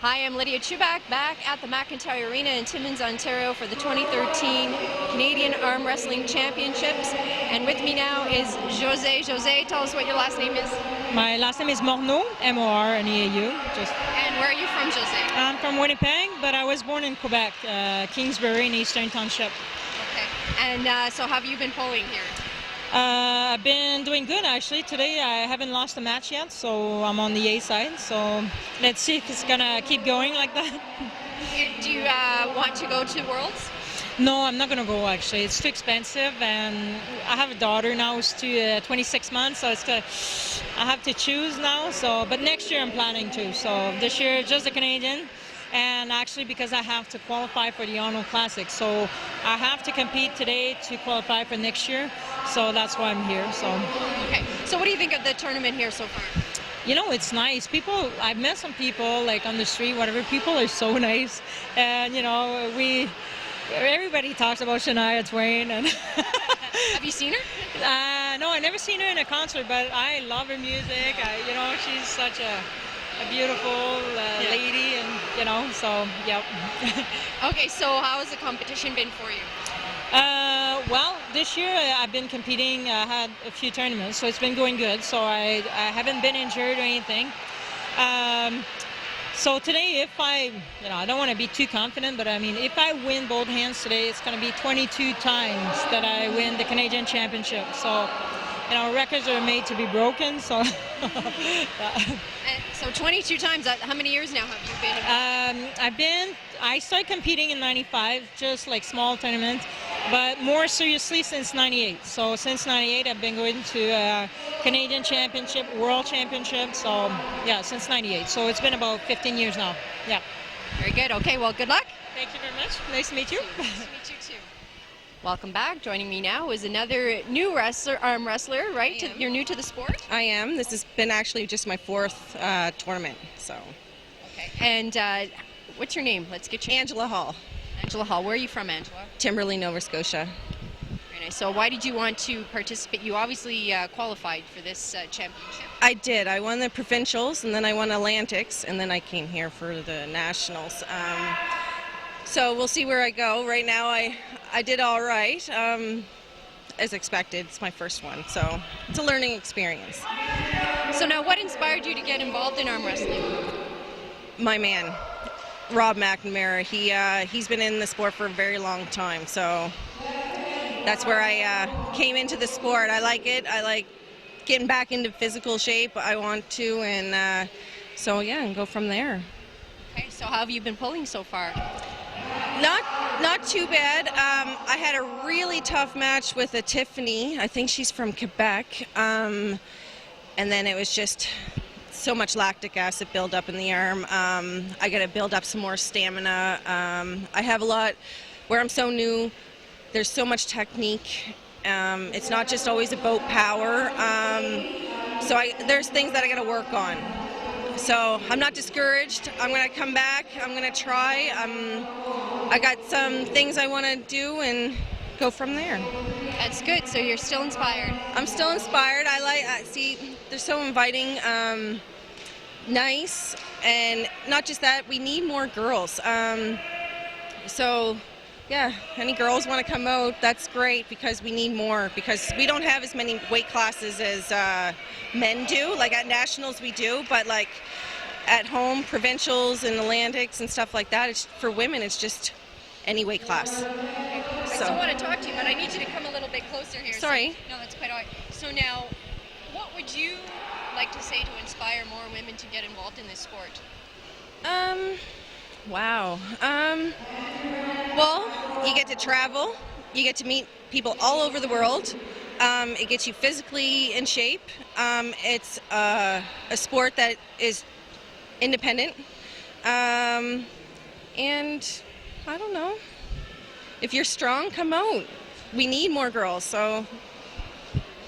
Hi, I'm Lydia Chubak, back at the McIntyre Arena in Timmins, Ontario for the 2013 Canadian Arm Wrestling Championships. And with me now is José. José, tell us what your last name is. My last name is Morneau, M-O-R-N-E-A-U. And where are you from, José? I'm from Winnipeg, but I was born in Quebec, Kingsbury in Eastern Township. Okay. And so how have you been polling here? I've been doing good, actually. Today I haven't lost a match yet, so I'm on the A side. So let's see if it's going to keep going like that. Do you want to go to Worlds? No, I'm not going to go, actually. It's too expensive, and I have a daughter now who's 26 months, so I have to choose now. But next year I'm planning to. So this year, just the Canadian. And actually, because I have to qualify for the Arnold Classic, so I have to compete today to qualify for next year. So that's why I'm here. Okay. So what do you think of the tournament here so far? You know, it's nice. People, I've met some people like on the street, whatever. People are so nice, and you know, everybody talks about Shania Twain. And have you seen her? No, I never seen her in a concert, but I love her music. She's such a beautiful lady, and so yep. Okay, so how has the competition been for you? Well, this year I've been competing. I had a few tournaments, so it's been going good. So I haven't been injured or anything. So today, if I don't want to be too confident, but I mean, if I win both hands today, it's going to be 22 times that I win the Canadian Championship. So, records are made to be broken. So, so 22 times. How many years now have you been? I started competing in '95, just like small tournaments, but more seriously since '98. So since '98, I've been going to Canadian Championship, World Championship. So yeah, since '98. So it's been about 15 years now. Yeah. Very good. Okay. Well, good luck. Thank you very much. Nice to meet you. Nice to meet you too. Welcome back. Joining me now is another new arm wrestler, right? You're new to the sport? I am. This has been actually just my fourth tournament. So. Okay. And what's your name? Let's get you. Angela Hall. Angela Hall. Where are you from, Angela? Timberley, Nova Scotia. Very nice. So why did you want to participate? You obviously qualified for this championship. I did. I won the provincials, and then I won Atlantics, and then I came here for the nationals. So we'll see where I go. Right now, I did all right, as expected. It's my first one, so it's a learning experience. So now, what inspired you to get involved in arm wrestling? My man, Rob McNamara. He's been in the sport for a very long time, so that's where I came into the sport. I like it. I like getting back into physical shape. I want to, and so yeah, and go from there. Okay, so how have you been pulling so far? Not too bad. I had a really tough match with a Tiffany. I think she's from Quebec. And then it was just so much lactic acid build up in the arm. I got to build up some more stamina. I have a lot where I'm so new. There's so much technique. It's not just always about power. So there's things that I got to work on. So I'm not discouraged. I'm going to come back. I'm going to try. I got some things I want to do and go from there. That's good. So you're still inspired. I'm still inspired. See, they're so inviting, nice, and not just that, we need more girls. So yeah, any girls want to come out, that's great, because we need more, because we don't have as many weight classes as men do. Like at nationals we do, but like at home, provincials and Atlantics and stuff like that, for women it's just any weight class. I still want to talk to you, but I need you to come a little bit closer here. Sorry. No, that's quite all right. So now, what would you like to say to inspire more women to get involved in this sport? Wow. Well, you get to travel. You get to meet people all over the world. It gets you physically in shape. It's a sport that is independent. And I don't know. If you're strong, come out. We need more girls, so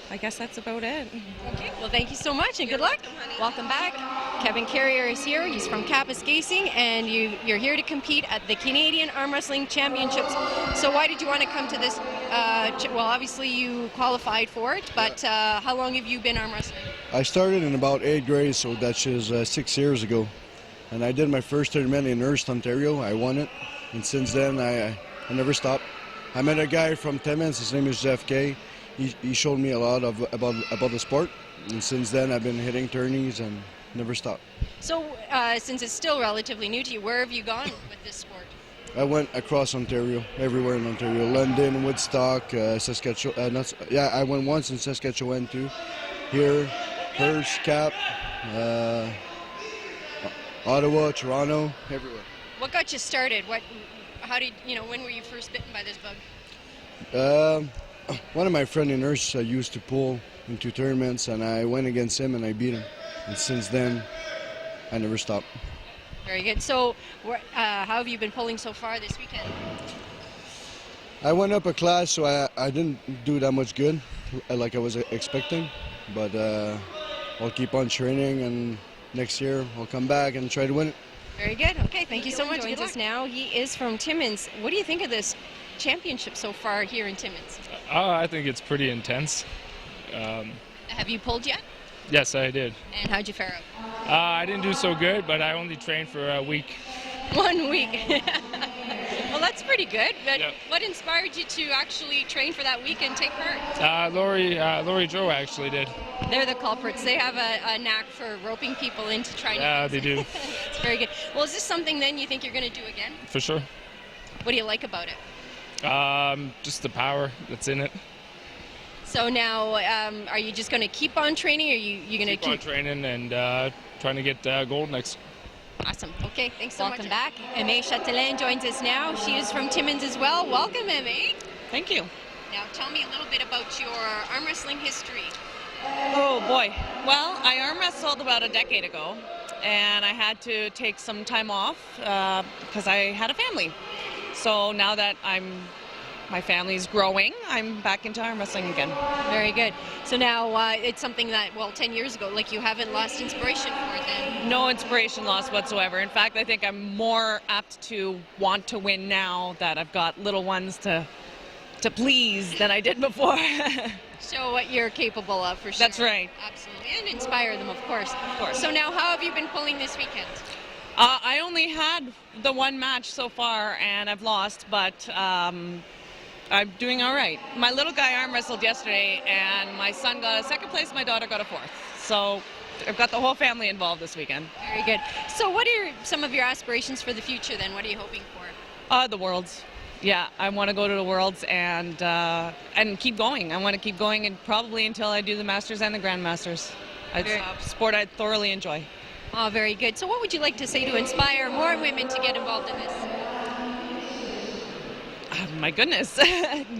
I guess that's about it. Okay, well, thank you so much, and good luck. Welcome back. Kevin Carrier is here. He's from Kapuskasing, and you're here to compete at the Canadian Arm Wrestling Championships. So why did you want to come to this? Well, obviously you qualified for it, but how long have you been arm wrestling? I started in about 8th grade, so that's just 6 years ago. And I did my first tournament in Hearst, Ontario. I won it. And since then, I never stopped. I met a guy from Timmins. His name is Jeff Kay. He showed me a lot about the sport. And since then, I've been hitting tourneys and never stopped. So, since it's still relatively new to you, where have you gone with this sport? I went across Ontario, everywhere in Ontario. London, Woodstock, Saskatchewan. I went once in Saskatchewan too. Here, Hearst, Cap, Ottawa, Toronto, everywhere. What got you started? When were you first bitten by this bug? One of my friends in Hearst used to pull in 2 tournaments, and I went against him and I beat him. And since then, I never stopped. Very good. So, how have you been pulling so far this weekend? I went up a class, so I didn't do that much good, like I was expecting. But I'll keep on training, and next year I'll come back and try to win it. Very good. Okay, thank you so much. Joins us now. He is from Timmins. What do you think of this championship so far here in Timmins? I think it's pretty intense. Have you pulled yet? Yes, I did. And how'd you fare out? I didn't do so good, but I only trained for a week. 1 week. Well, that's pretty good. But Yeah. what inspired you to actually train for that week and take part? Lori Joe actually did. They're the culprits. They have a knack for roping people into trying Yeah, to they do. It's very good. Well, is this something then you think you're going to do again? For sure. What do you like about it? Just the power that's in it. So now, are you just going to keep on training, or are you going to Keep on training and trying to get gold next. Awesome. Okay, thanks so Welcome much. back. Aimee Châtelain joins us now. She is from Timmins as well. Welcome, Aimee. Thank you. Now, tell me a little bit about your arm wrestling history. Oh boy. Well, I arm wrestled about a decade ago, and I had to take some time off because I had a family. So now that my family's growing, I'm back into arm wrestling again. Very good. So now it's something that, 10 years ago, like you haven't lost inspiration for it then. No inspiration lost whatsoever. In fact, I think I'm more apt to want to win now that I've got little ones to please than I did before. Show what you're capable of, for sure. That's right. Absolutely. And inspire them, of course. Of course. So now, how have you been pulling this weekend? I only had the one match so far, and I've lost, but I'm doing all right. My little guy arm wrestled yesterday, and my son got a second place, my daughter got a fourth. So I've got the whole family involved this weekend. Very good. So what are some of your aspirations for the future then? What are you hoping for? The Worlds. Yeah, I want to go to the Worlds and keep going. I want to keep going, and probably until I do the Masters and the Grandmasters. It's a sport I thoroughly enjoy. Oh, very good. So what would you like to say to inspire more women to get involved in this? My goodness,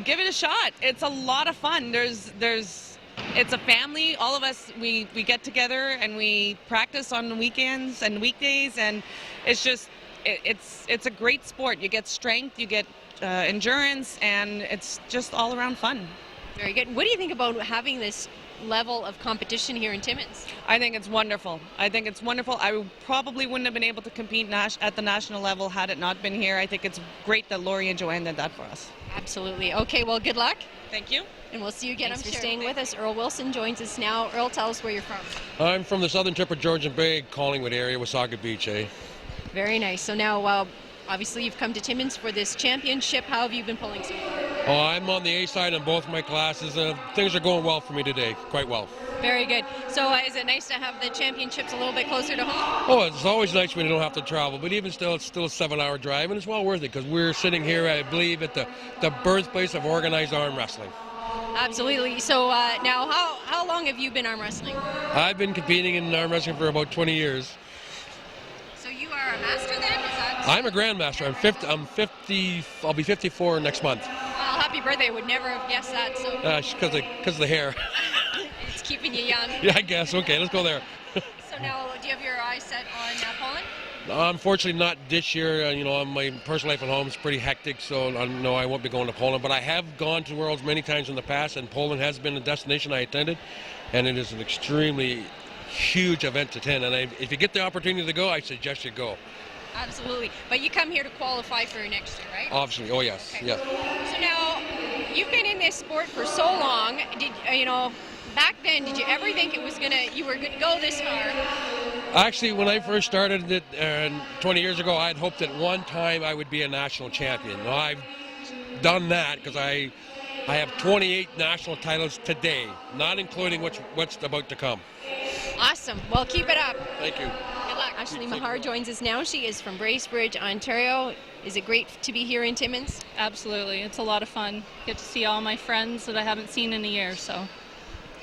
give it a shot. It's a lot of fun. It's a family. All of us, we get together and we practice on the weekends and weekdays, and it's just, it's a great sport. You get strength, you get endurance, and it's just all around fun. Very good. What do you think about having this level of competition here in Timmins? I think it's wonderful. I probably wouldn't have been able to compete at the national level had it not been here. I think it's great that Lori and Joanne did that for us. Absolutely. Okay, well, good luck. Thank you. And we'll see you again. Thanks I'm for sure. staying With us. Earl Wilson joins us now. Earl, tell us where you're from. I'm from the southern tip of Georgian Bay, Collingwood area, Wasaga Beach, eh? Very nice. So now, obviously, you've come to Timmins for this championship. How have you been pulling so far? Oh, I'm on the A side in both my classes. Things are going well for me today, quite well. Very good. So is it nice to have the championships a little bit closer to home? Oh, it's always nice when you don't have to travel, but even still, it's still a 7-hour drive, and it's well worth it because we're sitting here, I believe, at the birthplace of organized arm wrestling. Absolutely. So now, how long have you been arm wrestling? I've been competing in arm wrestling for about 20 years. So you are a master then? Is that? I'm a grandmaster. I'm 50. I'll be 54 next month. Well, happy birthday. I would never have guessed that. So Because of the hair. it's keeping you young. Yeah, I guess. Okay, let's go there. So now, do you have your eyes set on Poland? Unfortunately, not this year. My personal life at home is pretty hectic, so no, I won't be going to Poland. But I have gone to Worlds many times in the past, and Poland has been a destination I attended, and it is an extremely huge event to attend. And if you get the opportunity to go, I suggest you go. Absolutely. But you come here to qualify for next year, right? Obviously. Oh, yes. Okay. Yes. So now, you've been in this sport for so long. back then, did you ever think you were gonna go this far? Actually, when I first started it 20 years ago, I had hoped that one time I would be a national champion. Now, I've done that because I have 28 national titles today, not including what's about to come. Awesome. Well, keep it up. Thank you. Good luck. Ashley Mahar joins us now. She is from Bracebridge, Ontario. Is it great to be here in Timmins? Absolutely. It's a lot of fun. Get to see all my friends that I haven't seen in a year. So.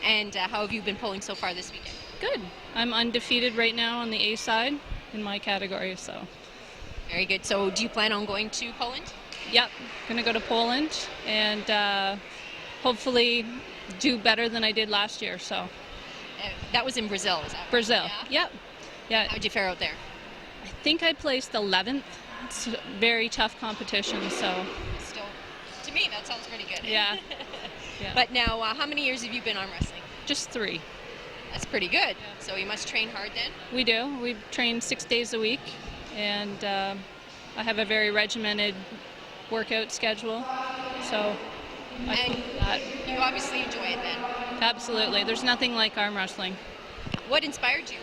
And how have you been pulling so far this weekend? Good. I'm undefeated right now on the A side in my category. So. Very good. So do you plan on going to Poland? Yep. Going to go to Poland and hopefully do better than I did last year. So. That was in Brazil, is that right? Brazil. Yeah? Yep. Yeah. How'd you fare out there? I think I placed 11th. It's a very tough competition, so. Still, to me, that sounds pretty good. Yeah. Yeah. But now, how many years have you been arm wrestling? Just 3. That's pretty good. Yeah. So you must train hard then? We do. We train 6 days a week, and I have a very regimented workout schedule, so I think that. You obviously enjoy it then? Absolutely. There's nothing like arm wrestling. What inspired you?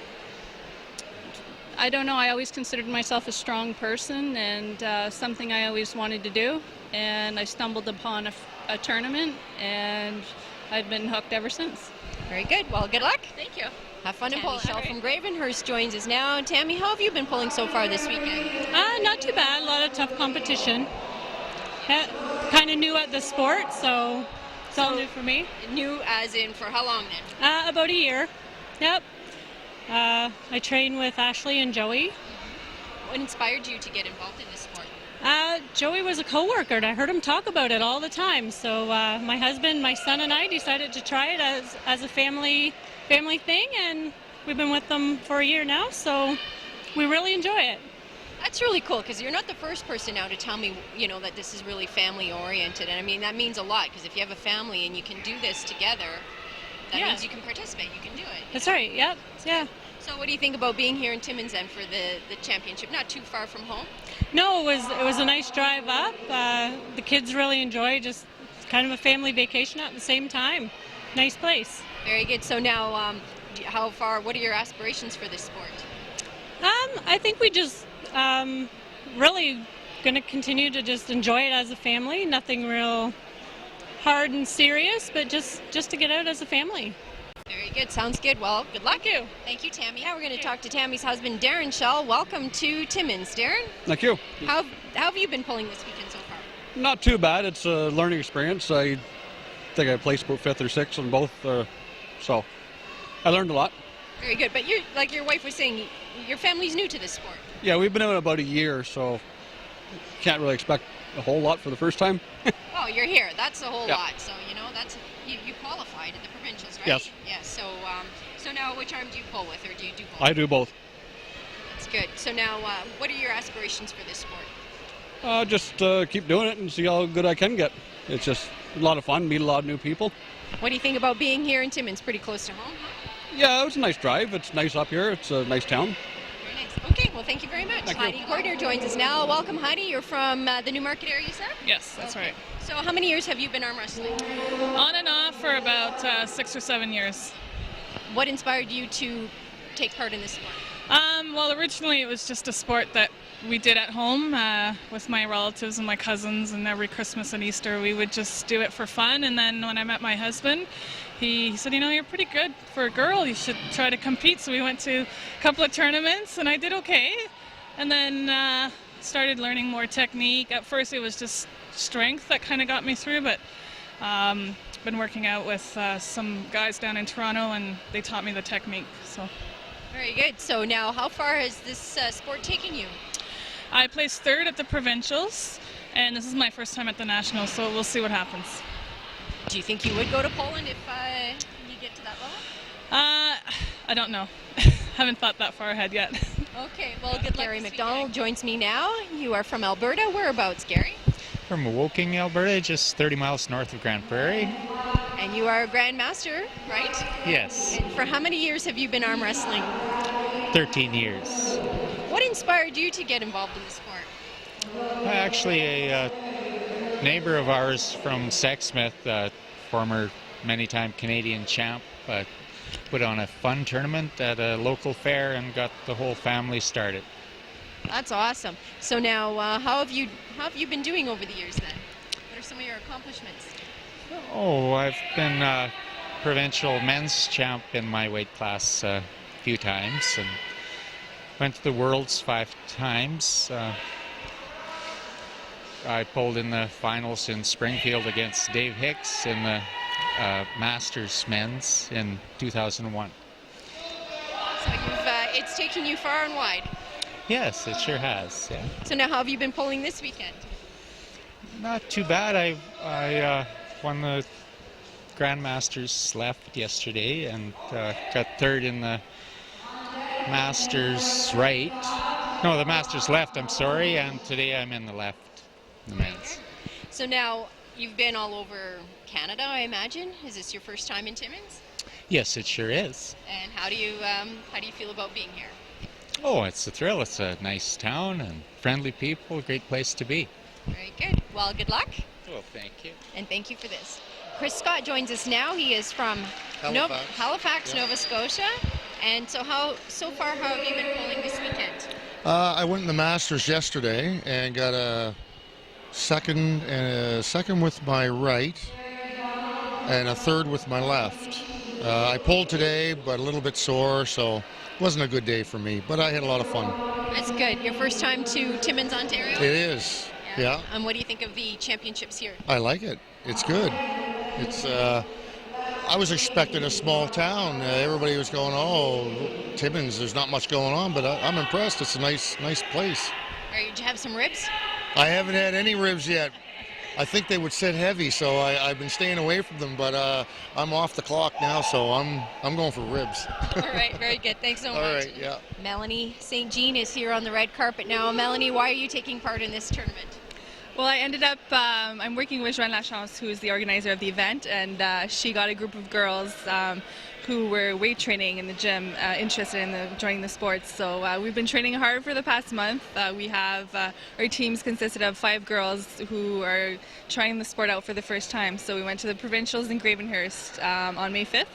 I don't know. I always considered myself a strong person and something I always wanted to do. And I stumbled upon a tournament, and I've been hooked ever since. Very good. Well, good luck. Thank you. Have fun in Poland. Michelle from Gravenhurst joins us now. Tammy, how have you been pulling so far this weekend? Not too bad. A lot of tough competition. Kind of new at the sport, so it's all new for me. New as in for how long then? About a year. Yep. I train with Ashley and Joey. What inspired you to get involved in this sport? Joey was a coworker, and I heard him talk about it all the time. So my husband, my son, and I decided to try it as a family thing, and we've been with them for a year now. So we really enjoy it. That's really cool, because you're not the first person now to tell me, that this is really family oriented. And I mean, that means a lot, because if you have a family and you can do this together, that means you can participate, you can do it. That's right. Yep. Yeah. So what do you think about being here in Timmins then for the championship? Not too far from home? No, it was a nice drive up. The kids really enjoy just kind of a family vacation at the same time. Nice place. Very good. So now, what are your aspirations for this sport? I think we just really going to continue to just enjoy it as a family. Nothing real hard and serious, but just to get out as a family. Very good. Sounds good. Well, good luck. Thank you. Thank you, Tammy. Now we're going to talk to Tammy's husband, Darren Schell. Welcome to Timmins. Darren? Thank you. How have you been pulling this weekend so far? Not too bad. It's a learning experience. I think I placed about 5th or 6th on both, so I learned a lot. Very good. But you're, like your wife was saying, your family's new to this sport. Yeah, we've been in it about a year, so can't really expect a whole lot for the first time. Oh, you're here. That's a whole lot. So, that's you qualified at the provincials, right? Yes. Yes. So now which arm do you pull with, or do you do both? I do both. That's good. So now what are your aspirations for this sport? Just keep doing it and see how good I can get. It's just a lot of fun, meet a lot of new people. What do you think about being here in Timmins? Pretty close to home? Yeah, it was a nice drive. It's nice up here. It's a nice town. Very nice. Okay, well, thank you very much. Heidi Porter joins us now. Welcome, Heidi. You're from the Newmarket area, you said? Yes, that's right. So how many years have you been arm wrestling? On and off for about 6 or 7 years. What inspired you to take part in this sport? Well, originally it was just a sport that we did at home with my relatives and my cousins, and every Christmas and Easter we would just do it for fun. And then when I met my husband, he said, you're pretty good for a girl, you should try to compete. So we went to a couple of tournaments and I did okay. And then started learning more technique. At first it was just strength that kind of got me through, but been working out with some guys down in Toronto, and they taught me the technique. So. Very good. So now, how far has this sport taken you? I placed 3rd at the provincials, and this is my first time at the nationals, so we'll see what happens. Do you think you would go to Poland if you get to that level? I don't know. Haven't thought that far ahead yet. Okay, well, good luck. Gary McDonald joins me now. You are from Alberta. Whereabouts, Gary? From Woking, Alberta, just 30 miles north of Grand Prairie. And you are a grandmaster, right? Yes. And for how many years have you been arm wrestling? 13 years. What inspired you to get involved in the sport? Actually, a neighbor of ours from Sexsmith, former many-time Canadian champ. Put on a fun tournament at a local fair and got the whole family started. That's awesome. So now, how have you been doing over the years then? What are some of your accomplishments? Oh, I've been provincial men's champ in my weight class a few times, and went to the Worlds 5 times. I pulled in the finals in Springfield against Dave Hicks in the Masters men's in 2001. So it's taken you far and wide. Yes, it sure has. Yeah. So now, how have you been pulling this weekend? Not too bad. I won the Grandmasters left yesterday and got third in the Masters right. No, the Masters left, I'm sorry, and today I'm in the left, the men's. So now, you've been all over Canada, I imagine. Is this your first time in Timmins? Yes, it sure is. And how do you feel about being here? Oh, it's a thrill. It's a nice town and friendly people, a great place to be. Very good. Well, good luck. Well, thank you. And thank you for this. Chris Scott joins us now. He is from Halifax, Nova Scotia. And so far, how have you been pulling this weekend? I went in the Masters yesterday and got a second with my right and a third with my left. I pulled today, but a little bit sore, so it wasn't a good day for me, but I had a lot of fun. That's good. Your first time to Timmins, Ontario? It is, yeah. And what do you think of the championships here? I like it. It's good. It's. I was expecting a small town. Everybody was going, oh, Timmins, there's not much going on, but I'm impressed. It's a nice place. Did you have some ribs? I haven't had any ribs yet. I think they would sit heavy, so I've been staying away from them, but I'm off the clock now, so I'm going for ribs. All right, very good. Thanks so much. All right, yeah. Melanie St. Jean is here on the red carpet now. Melanie, why are you taking part in this tournament? Well, I ended up, I'm working with Joanne Lachance, who is the organizer of the event, and she got a group of girls who were weight training in the gym, interested in joining the sports. So we've been training hard for the past month. We have, our teams consisted of 5 girls who are trying the sport out for the first time. So we went to the provincials in Gravenhurst on May 5th.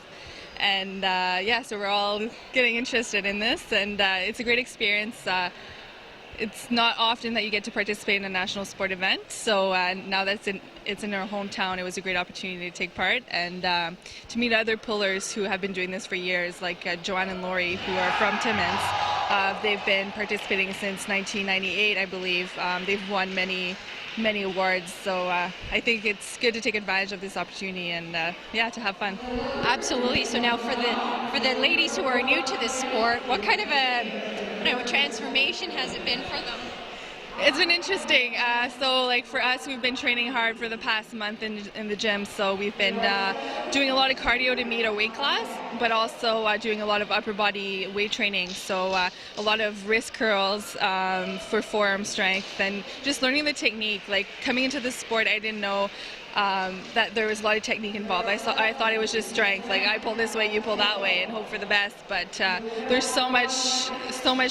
And so we're all getting interested in this, and it's a great experience. It's not often that you get to participate in a national sport event, so now that it's in our hometown, it was a great opportunity to take part and to meet other pullers who have been doing this for years, like Joanne and Lori, who are from Timmins. They've been participating since 1998, I believe. They've won many awards, so I think it's good to take advantage of this opportunity and to have fun. Absolutely. So now for the ladies who are new to this sport, what kind of a transformation has it been for them? It's been interesting. So like for us, we've been training hard for the past month in the gym. So we've been doing a lot of cardio to meet our weight class, but also doing a lot of upper body weight training. So a lot of wrist curls for forearm strength and just learning the technique. Like coming into the sport, I didn't know that there was a lot of technique involved. I thought it was just strength. Like I pull this way, you pull that way, and hope for the best. But there's so much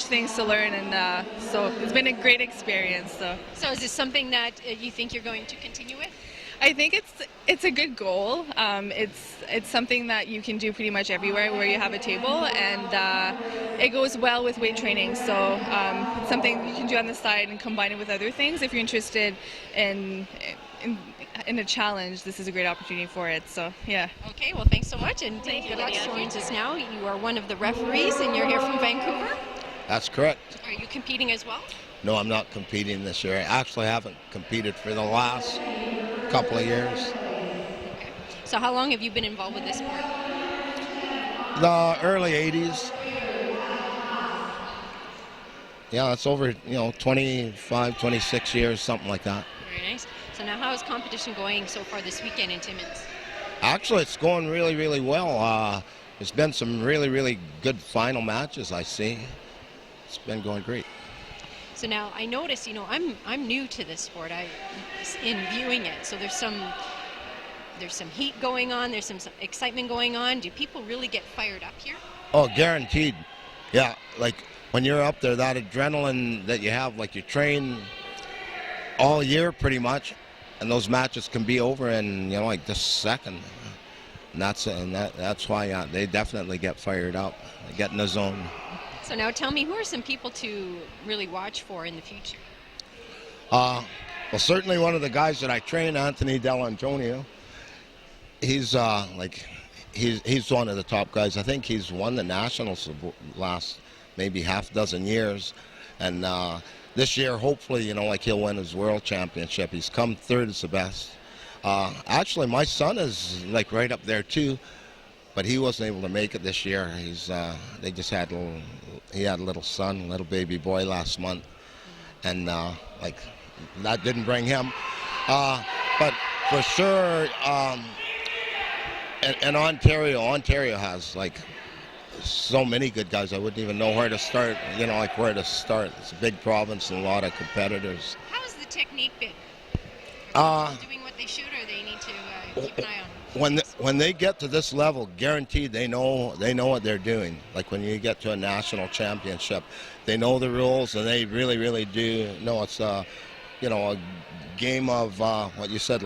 things to learn, and so it's been a great experience. So is this something that you think you're going to continue with? I think it's a good goal. It's something that you can do pretty much everywhere where you have a table, and it goes well with weight training. So it's something you can do on the side and combine it with other things. If you're interested in a challenge, this is a great opportunity for it. So yeah. Okay, well thanks so much, and thank you. Alex joins us now. You are one of the referees, and you're here from Vancouver. That's correct. Are you competing as well? No, I'm not competing this year. I actually haven't competed for the last couple of years. Okay. So how long have you been involved with this sport? The early 80s. Yeah, it's over, 25, 26 years, something like that. Very nice. So now how is competition going so far this weekend in Timmins? Actually, it's going really, really well. There's been some really, really good final matches, I see. It's been going great. So now I notice, I'm new to this sport. In viewing it, so there's some heat going on. There's some excitement going on. Do people really get fired up here? Oh, guaranteed. Yeah, like when you're up there, that adrenaline that you have, like you train all year pretty much, and those matches can be over in like this second. And that's why they definitely get fired up. They get in the zone. So now tell me, who are some people to really watch for in the future? Well, certainly one of the guys that I train, Anthony Dell'Antonio. He's he's one of the top guys. I think he's won the nationals the last maybe half dozen years, and this year hopefully he'll win his world championship. He's come third as the best. Actually, my son is right up there too, but he wasn't able to make it this year. They just had he had a little son, a little baby boy last month, and that didn't bring him. But for sure, and Ontario has so many good guys. I wouldn't even know where to start. Where to start. It's a big province and a lot of competitors. How's the technique been? Are people doing what they should, or they need to keep an eye on? When they get to this level, guaranteed they know what they're doing. Like when you get to a national championship, they know the rules, and they really, really do know. It's a game of what you said,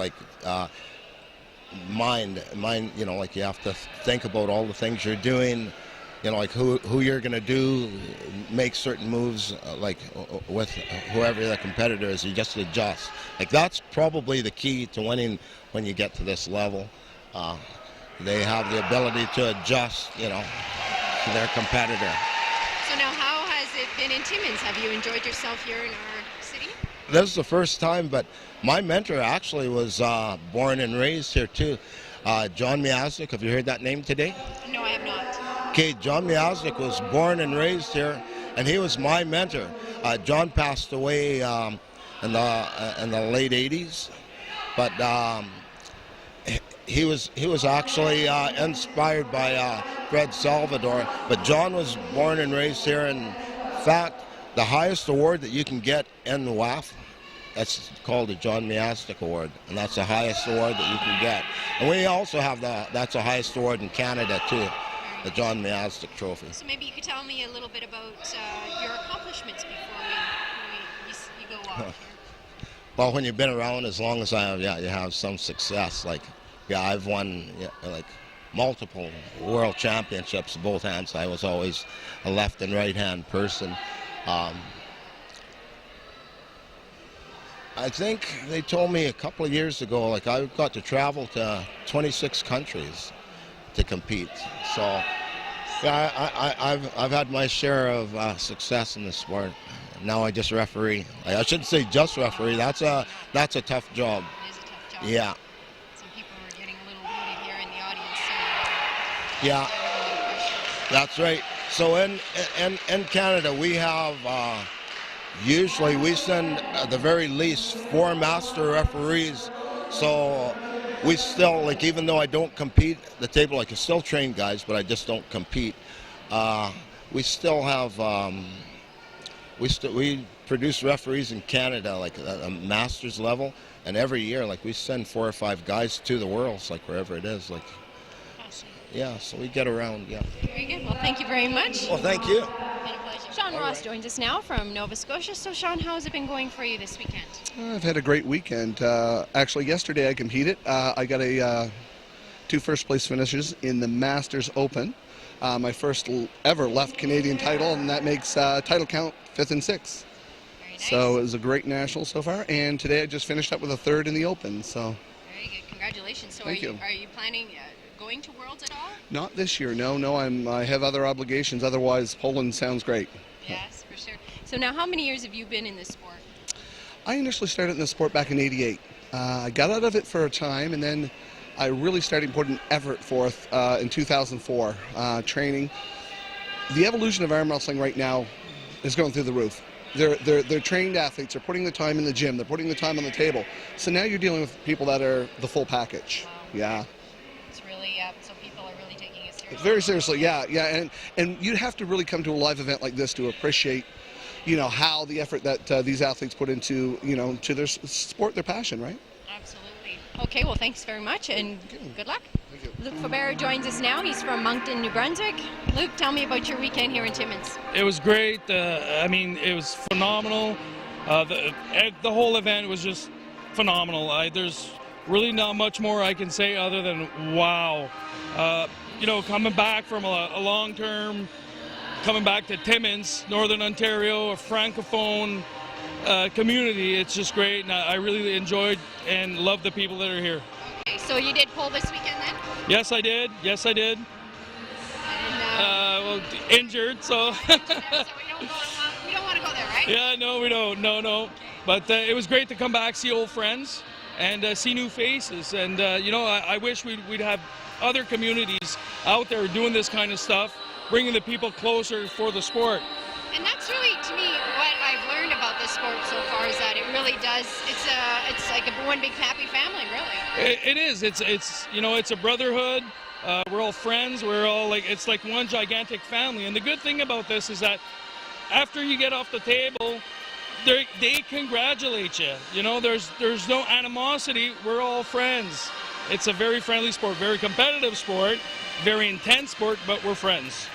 mind. You have to think about all the things you're doing. Who you're going to make certain moves, with whoever the competitor is. You just adjust. That's probably the key to winning when you get to this level. They have the ability to adjust, to their competitor. So now, how has it been in Timmins? Have you enjoyed yourself here in our city? This is the first time, but my mentor actually was born and raised here too. John Miaznik, have you heard that name today? No, I have not. Okay, John Miaznik was born and raised here, and he was my mentor. John passed away in the late 80s, but he was actually inspired by Fred Salvador. But John was born and raised here, and in fact, the highest award that you can get in the WAF, that's called the John Miaznik Award, and that's the highest award that you can get. And we also have that's the highest award in Canada too, the John Miaznik Trophy. So maybe you could tell me a little bit about your accomplishments before you go off here. Well, when you've been around as long as I have, you have some success. I've won multiple world championships, both hands. I was always a left and right hand person. I think they told me a couple of years ago, I got to travel to 26 countries to compete. So, I've had my share of success in the sport. Now I just referee. I shouldn't say just referee. That's a tough job. It is a tough job. Yeah. Some people are getting a little heated here in the audience. Yeah, that's right. So in Canada, we have usually we send at the very least 4 master referees. So we still, even though I don't compete at the table, I can still train guys, but I just don't compete. We still have we produce referees in Canada at a master's level, and every year we send 4 or 5 guys to the Worlds, wherever it is. Awesome. Yeah, so we get around. Yeah. Very good. Well, thank you very much. Well, thank you. Been a pleasure. Sean Ross joins us now from Nova Scotia. So, Sean, how has it been going for you this weekend? I've had a great weekend. Actually, yesterday I competed. I got 2 first-place finishes in the Masters Open. My first ever left Canadian title, and that makes title count 5th and 6th. Very nice. So it was a great national so far, and today I just finished up with a 3rd in the Open. So very good. Congratulations. So, Thank you. Are you planning going to Worlds at all? not this year. No. I have other obligations. Otherwise, Poland sounds great. Yes, for sure. So now, how many years have you been in this sport? I initially started in the sport back in '88. I got out of it for a time, and then I really started putting effort forth in 2004, training. The evolution of arm wrestling right now is going through the roof. They're trained athletes. They're putting the time in the gym. They're putting the time on the table. So now you're dealing with people that are the full package. Wow. Yeah. It's really so people are really taking it seriously. Very seriously, yeah. And you have to really come to a live event like this to appreciate, how the effort that these athletes put into, to their sport, their passion, right? Absolutely. Okay, well, thanks very much, and good luck. Thank you. Luke Faubert joins us now. He's from Moncton, New Brunswick. Luke, tell me about your weekend here in Timmins. It was great. It was phenomenal. The whole event was just phenomenal. There's really not much more I can say other than wow. Coming back from a long term, coming back to Timmins, Northern Ontario, a francophone community, it's just great, and I really enjoyed and love the people that are here. Okay, so you did pole this weekend then? Yes, I did. And, well, injured, so. so we don't want to go there, right? Yeah, no, we don't. No. But it was great to come back, see old friends, and see new faces. And I wish we'd have other communities out there doing this kind of stuff, bringing the people closer for the sport. And that's really, to me, what I've learned about this sport so far is that it really does. It's like one big happy family, really. It is. It's a brotherhood. We're all friends. We're all it's like one gigantic family. And the good thing about this is that after you get off the table, they congratulate you. There's no animosity. We're all friends. It's a very friendly sport, very competitive sport, very intense sport, but we're friends.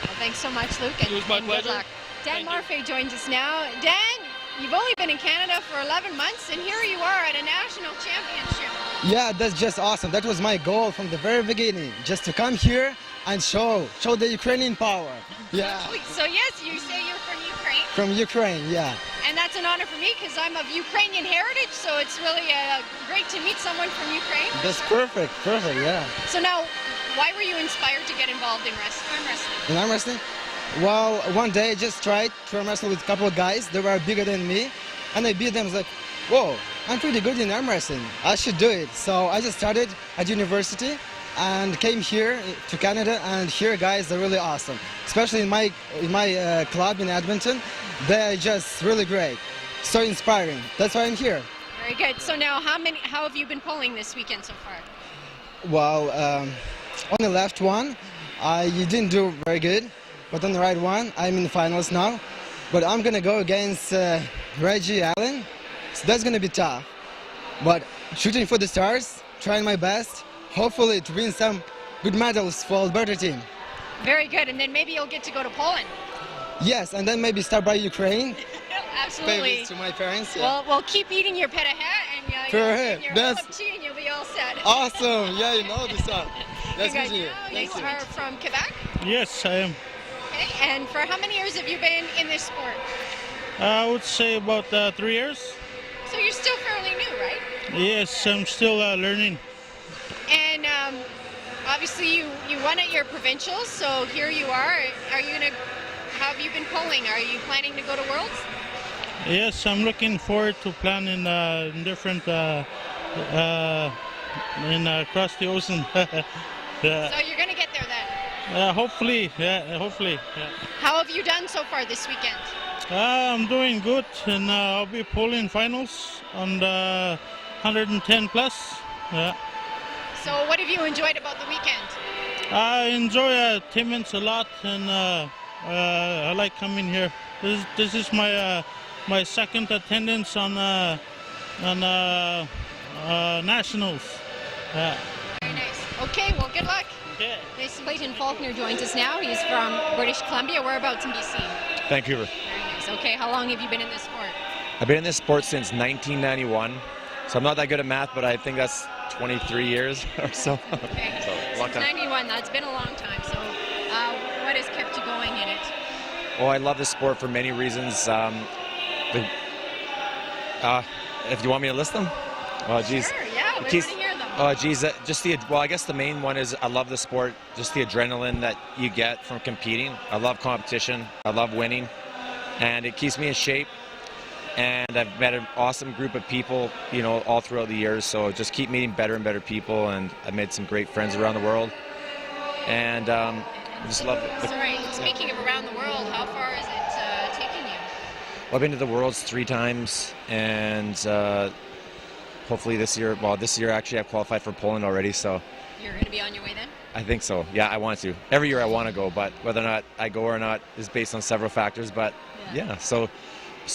Well, thanks so much, Luke. And, it was my and pleasure. Good luck. Dan Marfay joins us now. Dan, you've only been in Canada for 11 months, and here you are at a national championship. Yeah, that's just awesome. That was my goal from the very beginning, just to come here and show the Ukrainian power. Yeah. So yes, you say you're from Ukraine. From Ukraine, yeah. And that's an honor for me because I'm of Ukrainian heritage, so it's really great to meet someone from Ukraine. That's perfect, yeah. So now, why were you inspired to get involved in arm wrestling? In arm wrestling? Well, one day I just tried to arm wrestle with a couple of guys. They were bigger than me, and I beat them. I was like, whoa, I'm pretty good in arm wrestling. I should do it. So I just started at university and came here to Canada, and here guys are really awesome. Especially in my club in Edmonton, they're just really great. So inspiring. That's why I'm here. Very good. So now, how have you been polling this weekend so far? Well, on the left one, you didn't do very good, but on the right one, I'm in the finals now. But I'm gonna go against Reggie Allen, so that's gonna be tough. But shooting for the stars, trying my best, hopefully to win some good medals for Alberta team. Very good, and then maybe you'll get to go to Poland. Yes, and then maybe start by Ukraine. Absolutely. Pay to my parents. Yeah. Well, we'll keep eating your pita hat and your that's cup of tea, and you'll be all set. Awesome. Yeah, you know this stuff. That's good. You are from Quebec? Yes, I am. Okay, and for how many years have you been in this sport? I would say about 3 years. So you're still fairly new, right? Yes, I'm still learning. And obviously you won at your provincials, so here you are. How have you been polling? Are you planning to go to Worlds? Yes, I'm looking forward to planning different across the ocean. So you're going to get there then? Hopefully. How have you done so far this weekend? I'm doing good, and I'll be polling finals on the 110 plus. So what have you enjoyed about the weekend? I enjoy Timmins a lot, and I like coming here. This is my second attendance on nationals. Very nice. Okay, well, good luck. Okay. Nice. Clayton Faulkner joins us now. He's from British Columbia. Whereabouts in BC? Vancouver. Very nice. Okay, how long have you been in this sport? I've been in this sport since 1991, so I'm not that good at math, but I think that's 23 years or so. Okay. So, long Since time. 91, that's been a long time. So what has kept you going in it? Oh, I love this sport for many reasons. If you want me to list them? Oh, geez. Sure, yeah, we want to hear them. Oh, geez. I guess the main one is I love the sport, just the adrenaline that you get from competing. I love competition. I love winning. And it keeps me in shape. And I've met an awesome group of people, all throughout the years. So just keep meeting better and better people. And I've made some great friends around the world. And I just love it. Sorry, speaking of around the world, how far is it taking you? Well, I've been to the Worlds 3 times, and hopefully this year actually I've qualified for Poland already, so. You're going to be on your way then? I think so. Yeah, I want to. Every year I want to go, but whether or not I go or not is based on several factors. But yeah, so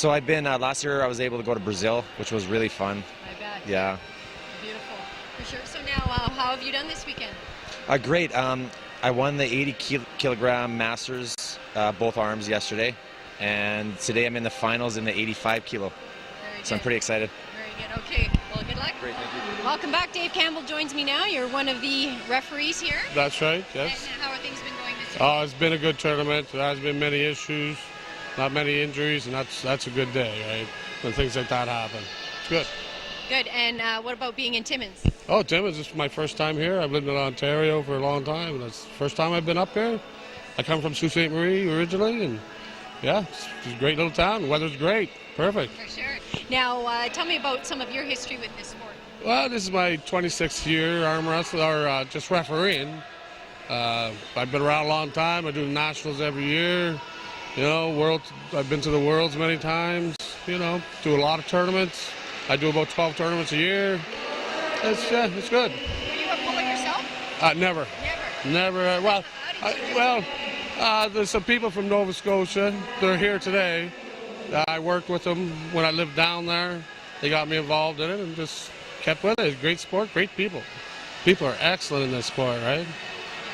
I've been last year I was able to go to Brazil, which was really fun. I bet. Yeah. Beautiful. For sure. So now, how have you done this weekend? Great. I won the 80 kilogram Masters, both arms yesterday, and today I'm in the finals in the 85 kilo. Very good. So I'm pretty excited. Very good. Okay. Well, good luck. luck. Great, thank you. Welcome back. Dave Campbell joins me now. You're one of the referees here. That's right, yes. And how are things been going this year? Oh, it's been a good tournament. There hasn't been many issues, not many injuries, and that's a good day, right? When things like that happen. It's good. Good. And what about being in Timmins? Oh, Timmins, this is my first time here. I've lived in Ontario for a long time, and that's the first time I've been up here. I come from Sault Ste. Marie originally, and yeah, it's a great little town. The weather's great. Perfect. For sure. Now, tell me about some of your history with this sport. Well, this is my 26th year arm wrestling, or just refereeing. I've been around a long time. I do the nationals every year. You know, I've been to the Worlds many times. You know, do a lot of tournaments. I do about 12 tournaments a year. It's good. Were you a puller yourself? Never. Never. There's some people from Nova Scotia. They're here today. I worked with them when I lived down there. They got me involved in it and just kept with it. It's a great sport, great people. People are excellent in this sport, right?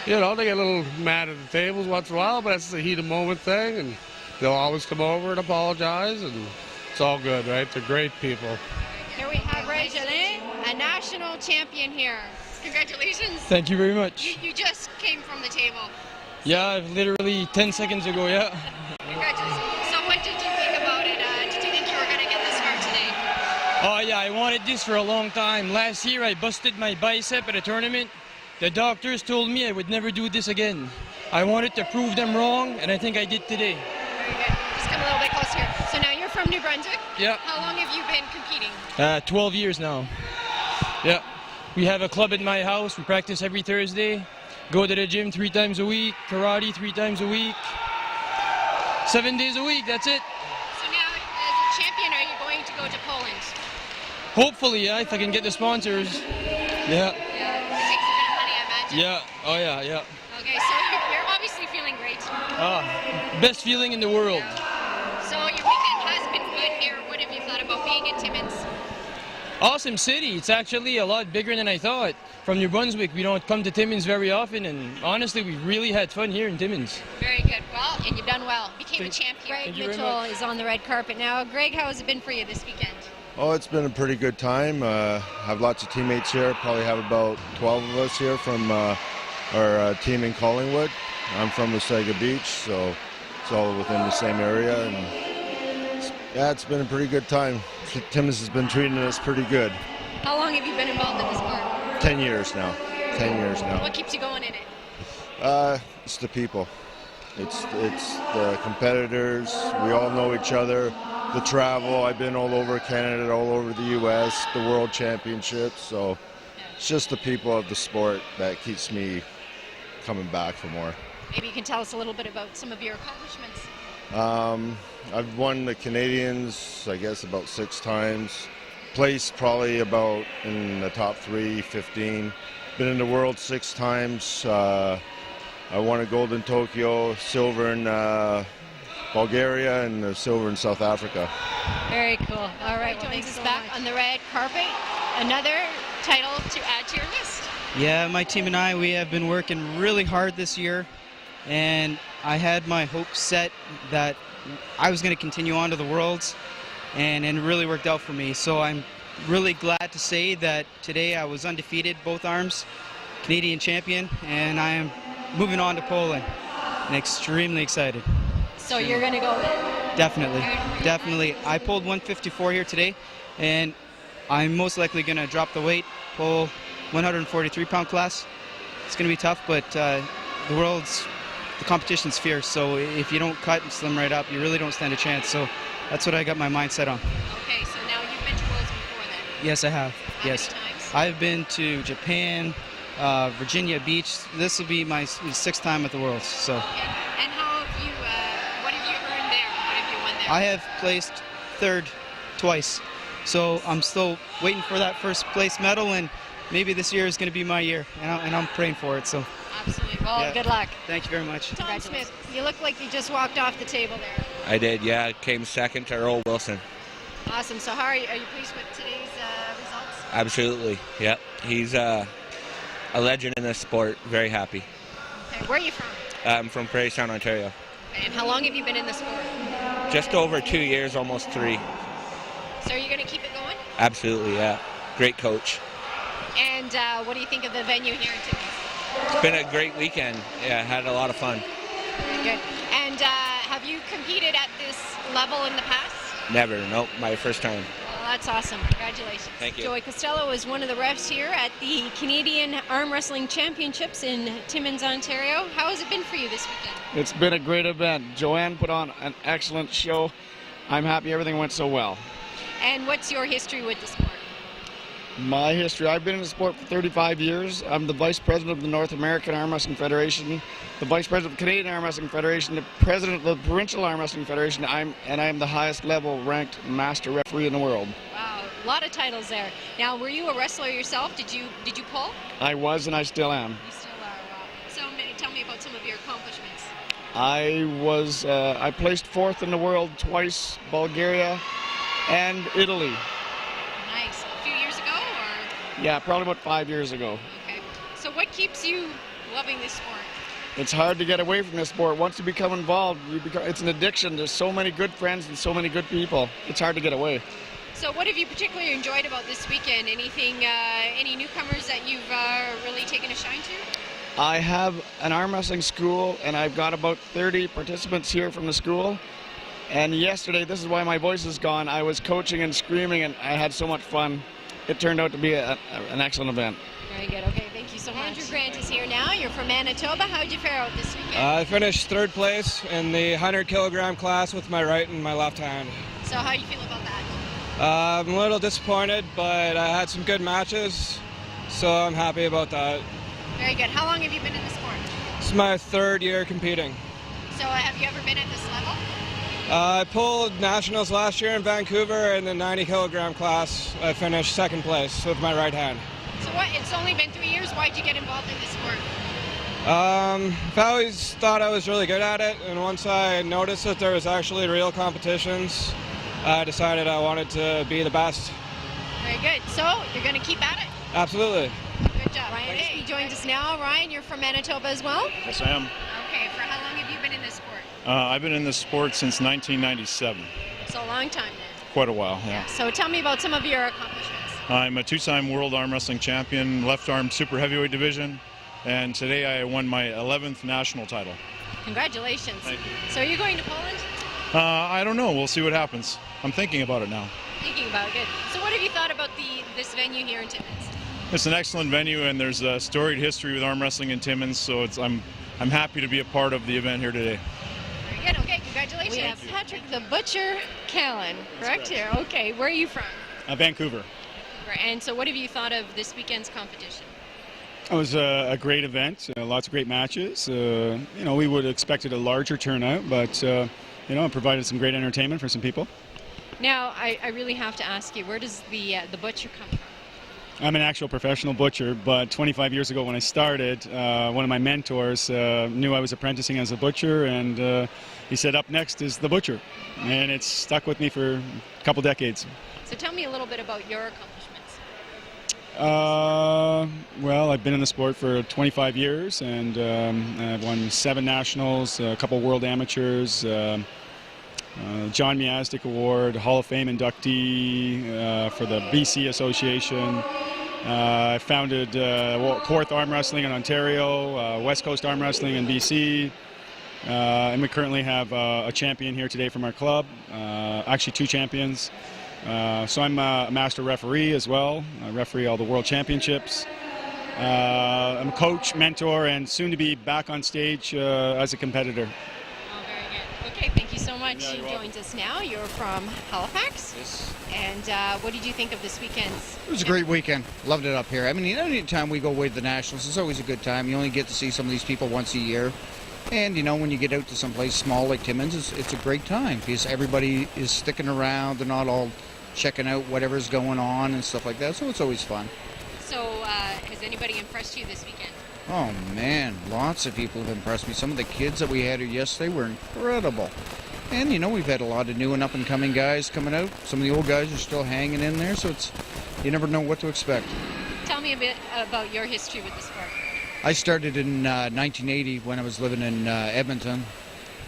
You know, they get a little mad at the tables once in a while, but it's a heat of moment thing, and they'll always come over and apologize, and it's all good, right? They're great people. Here we have Ray Jolin, a national champion here. Congratulations. Thank you very much. You just came from the table. Yeah, literally 10 seconds ago, yeah. Congratulations. So what did you think about it? Did you think you were going to get this far today? Oh yeah, I wanted this for a long time. Last year I busted my bicep at a tournament. The doctors told me I would never do this again. I wanted to prove them wrong, and I think I did today. Very good. Just come a little bit closer here. So now you're from New Brunswick? Yeah. How long have you been competing? 12 years now. Yeah. We have a club at my house. We practice every Thursday. Go to the gym 3 times a week. Karate 3 times a week. 7 days a week, that's it. So now, as a champion, are you going to go to Poland? Hopefully, yeah, if I can get the sponsors. Yeah. It takes a bit of money, I imagine. Yeah. Oh, yeah. Okay, so you're obviously feeling great. Best feeling in the world. So your weekend has been good here. What have you thought about being in Timmins? Awesome city. It's actually a lot bigger than I thought. From New Brunswick, we don't come to Timmins very often, and honestly, we really had fun here in Timmins. Very good. Well, and you've done well. Became a champion. Greg Mitchell is on the red carpet now. Greg, how has it been for you this weekend? Oh, it's been a pretty good time. Have lots of teammates here. Probably have about 12 of us here from our team in Collingwood. I'm from Wasaga Beach, so it's all within the same area. And it's been a pretty good time. Timmins has been treating us pretty good. How long have you been involved in the sport? 10 years now. 10 years now. What keeps you going in it? It's the people. It's the competitors. We all know each other. The travel. I've been all over Canada, all over the U.S., the World Championships. So it's just the people of the sport that keeps me coming back for more. Maybe you can tell us a little bit about some of your accomplishments. I've won the Canadians, I guess, about 6 times. Placed probably about in the top 15. Been in the world 6 times. I won a gold in Tokyo, silver in Bulgaria, and silver in South Africa. Very cool. All right, well, thanks us back on the red carpet. Another title to add to your list. Yeah, my team and I, we have been working really hard this year, and I had my hopes set that I was going to continue on to the Worlds, and it really worked out for me. So I'm really glad to say that today I was undefeated, both arms, Canadian champion, and I am moving on to Poland, and extremely excited. So you're going to go then? Definitely. I pulled 154 here today, and I'm most likely going to drop the weight, pull 143-pound class. It's going to be tough, but the competition's fierce, so if you don't cut and slim right up, you really don't stand a chance. So that's what I got my mind set on. Okay, so now you've been to Worlds before then? Yes, I have. How many times? I've been to Japan, Virginia Beach. This will be my 6th time at the Worlds. So. Okay. And how have you, what have you earned there? What have you won there? I have placed 3rd twice, so I'm still waiting for that first place medal, and maybe this year is going to be my year, and I'm praying for it. So. Absolutely. Well, good luck. Thank you very much. Tom Smith, you look like you just walked off the table there. I did, yeah. Came second to Earl Wilson. Awesome. So how are you pleased with today's results? Absolutely, yep. He's a legend in this sport. Very happy. Okay. Where are you from? I'm from Prairie Sound, Ontario. Okay. And how long have you been in the sport? Just over 2 years, almost 3. So are you going to keep it going? Absolutely, yeah. great coach. And what do you think of the venue here in Timmins? It's been a great weekend. Yeah, had a lot of fun. Very good. And have you competed at this level in the past? Never, nope, my first time. Well, that's awesome. Congratulations. Thank you. Joey Costello is one of the refs here at the Canadian Arm Wrestling Championships in Timmins, Ontario. How has it been for you this weekend? It's been a great event. Joanne put on an excellent show. I'm happy everything went so well. And what's your history with the sport? My history, I've been in the sport for 35 years. I'm the Vice President of the North American Arm Wrestling Federation, the Vice President of the Canadian Arm Wrestling Federation, the President of the Provincial Arm Wrestling Federation, I am the highest level ranked master referee in the world. Wow, a lot of titles there. Now, were you a wrestler yourself? Did you pull? I was and I still am. You still are, wow. So tell me about some of your accomplishments. I placed 4th in the world twice, Bulgaria and Italy. Nice. A few years ago, or? Yeah, probably about 5 years ago. Okay. So what keeps you loving this sport? It's hard to get away from this sport. Once you become involved, it's an addiction. There's so many good friends and so many good people. It's hard to get away. So what have you particularly enjoyed about this weekend? Anything, any newcomers that you've really taken a shine to? I have an arm wrestling school, and I've got about 30 participants here from the school. And yesterday, this is why my voice is gone, I was coaching and screaming, and I had so much fun. It turned out to be an excellent event. Very good. Okay, thank you so much. Andrew Grant is here now. You're from Manitoba. How did you fare out this weekend? I finished 3rd place in the 100-kilogram class with my right and my left hand. So how do you feel about that? I'm a little disappointed, but I had some good matches, so I'm happy about that. Very good. How long have you been in the sport? This is my 3rd year competing. So have you ever been at this level? I pulled nationals last year in Vancouver in the 90-kilogram class. I finished 2nd place with my right hand. So it's only been 3 years. Why did you get involved in this sport? I've always thought I was really good at it, and once I noticed that there was actually real competitions, I decided I wanted to be the best. Very good. So you're going to keep at it? Absolutely. Good job. Ryan Day joins us now. Ryan, you're from Manitoba as well? Yes, I am. Okay. For how long have you been in this sport? I've been in this sport since 1997. So a long time then. Quite a while, yeah. So tell me about some of your accomplishments. I'm a 2-time world arm wrestling champion, left arm super heavyweight division, and today I won my 11th national title. Congratulations. Thank you. So are you going to Poland? I don't know. We'll see what happens. I'm thinking about it now. Thinking about it, good. So what have you thought about this venue here in Timmins? It's an excellent venue, and there's a storied history with arm wrestling in Timmins, so I'm happy to be a part of the event here today. Very good. Okay, congratulations. We have Patrick the Butcher Callan, correct here? Okay, where are you from? Vancouver. And so what have you thought of this weekend's competition? It was a great event, lots of great matches. We would have expected a larger turnout, but it provided some great entertainment for some people. Now, I really have to ask you, where does the butcher come from? I'm an actual professional butcher, but 25 years ago when I started, one of my mentors knew I was apprenticing as a butcher, and he said, up next is the butcher. And it's stuck with me for a couple decades. So tell me a little bit about your accomplishments. Well, I've been in the sport for 25 years, and I've won 7 nationals, a couple world amateurs, John Miastic Award, Hall of Fame inductee for the BC Association. I founded Quarth Arm Wrestling in Ontario, West Coast Arm Wrestling in BC, and we currently have a champion here today from our club, actually 2 champions. So I'm a master referee as well. I referee all the world championships. I'm a coach, mentor, and soon to be back on stage as a competitor. Oh, very good. Okay, thank you so much. Yeah, you joined us now. You're from Halifax. Yes. And what did you think of this weekend's? It was a great weekend. Loved it up here. I mean, any time we go away to the Nationals, it's always a good time. You only get to see some of these people once a year. And, when you get out to someplace small like Timmins, it's a great time because everybody is sticking around. They're not all checking out whatever's going on and stuff like that, so it's always fun. So, has anybody impressed you this weekend? Oh, man, lots of people have impressed me. Some of the kids that we had here yesterday were incredible. And, we've had a lot of new and up-and-coming guys coming out. Some of the old guys are still hanging in there, so you never know what to expect. Tell me a bit about your history with the sport. I started in 1980 when I was living in Edmonton,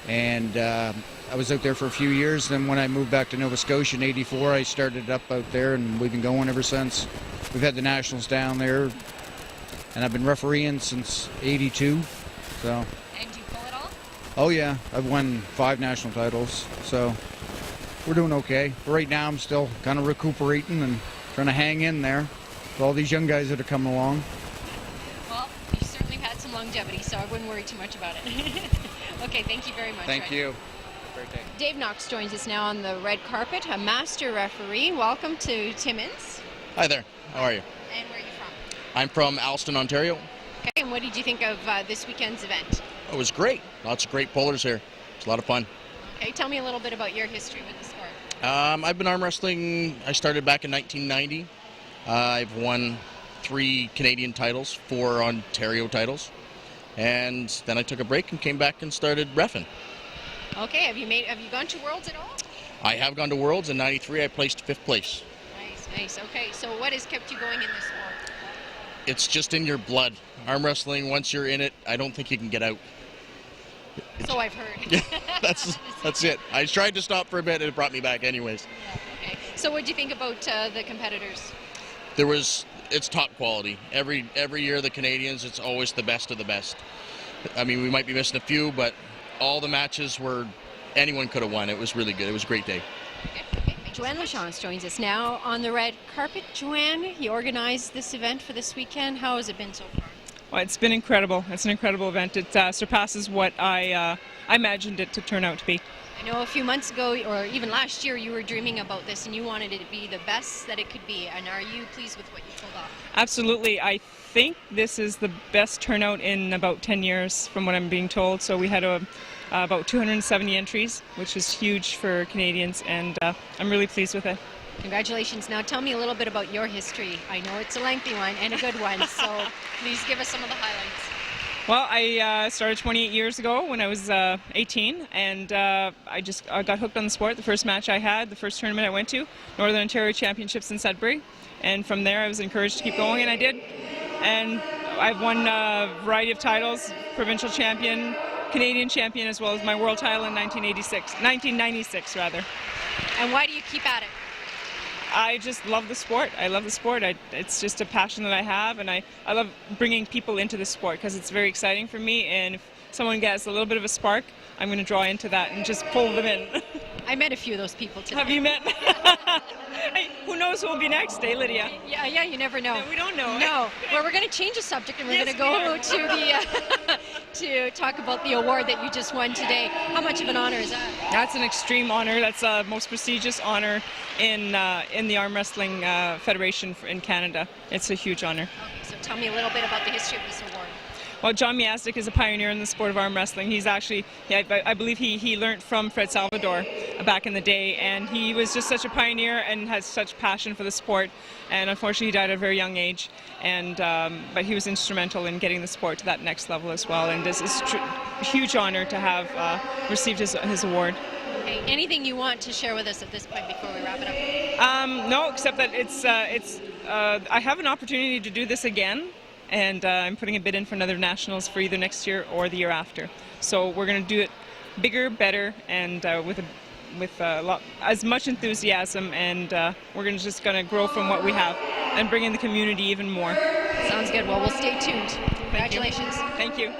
And I was out there for a few years. Then when I moved back to Nova Scotia in '84, I started up out there, and we've been going ever since. We've had the nationals down there, and I've been refereeing since '82. So. And do you pull it all? Oh yeah, I've won 5 national titles, so we're doing okay. But right now I'm still kind of recuperating and trying to hang in there with all these young guys that are coming along. Well, you certainly have had some longevity, so I wouldn't worry too much about it. Okay, thank you very much. Thank you. Great day. Dave Knox joins us now on the red carpet, a master referee. Welcome to Timmins. Hi there. How are you? And where are you from? I'm from Alston, Ontario. Okay, and what did you think of this weekend's event? It was great. Lots of great pullers here. It's a lot of fun. Okay, tell me a little bit about your history with the sport. I've been arm wrestling. I started back in 1990. I've won 3 Canadian titles, 4 Ontario titles, and then I took a break and came back and started reffing. Okay, have you gone to Worlds at all? I have gone to Worlds. In '93, I placed 5th place. Nice. Okay, so what has kept you going in this sport? It's just in your blood. Arm wrestling, once you're in it, I don't think you can get out. So I've heard. Yeah, that's it. I tried to stop for a bit and it brought me back anyways. Okay. So what do you think about the competitors? It's top quality. Every year the Canadians, it's always the best of the best. I mean, we might be missing a few, but all the matches were, anyone could have won. It was really good. It was a great day. Okay. Joanne Lachance joins us now on the red carpet. Joanne, you organized this event for this weekend. How has it been so far? Well, it's been incredible. It's an incredible event. It surpasses what I imagined it to turn out to be. I know a few months ago, or even last year, you were dreaming about this and you wanted it to be the best that it could be. And are you pleased with what you pulled off? Absolutely. I think this is the best turnout in about 10 years from what I'm being told. So we had about 270 entries, which is huge for Canadians, and I'm really pleased with it. Congratulations. Now tell me a little bit about your history. I know it's a lengthy one and a good one, so please give us some of the highlights. Well, I started 28 years ago when I was 18, and I got hooked on the sport. The first match I had, the first tournament I went to, Northern Ontario Championships in Sudbury, and from there I was encouraged to keep going, and I did. And I've won a variety of titles, provincial champion, Canadian champion, as well as my world title in 1996 rather. And why do you keep at it? I just love the sport. I love the sport. It's just a passion that I have, and I love bringing people into the sport because it's very exciting for me, and if someone gets a little bit of a spark, I'm going to draw into that and just pull them in. I met a few of those people today. Have you met? Hey, who knows who will be next, Lydia? Yeah, you never know. No, we don't know. No. Well, we're going to change the subject and we're going to go to the to talk about the award that you just won today. How much of an honor is that? That's an extreme honor. That's the most prestigious honor in the Arm Wrestling Federation in Canada. It's a huge honor. Okay, so tell me a little bit about the history of this award. Well, John Miazdick is a pioneer in the sport of arm wrestling. He's actually, I believe he learned from Fred Salvador back in the day, and he was just such a pioneer and has such passion for the sport. And unfortunately, he died at a very young age. And but he was instrumental in getting the sport to that next level as well. And it's a huge honor to have received his award. Okay. Anything you want to share with us at this point before we wrap it up? No, except that I have an opportunity to do this again. And I'm putting a bid in for another nationals for either next year or the year after. So we're going to do it bigger, better, and with as much enthusiasm. And we're just going to grow from what we have and bring in the community even more. Sounds good. Well, we'll stay tuned. Congratulations. Thank you.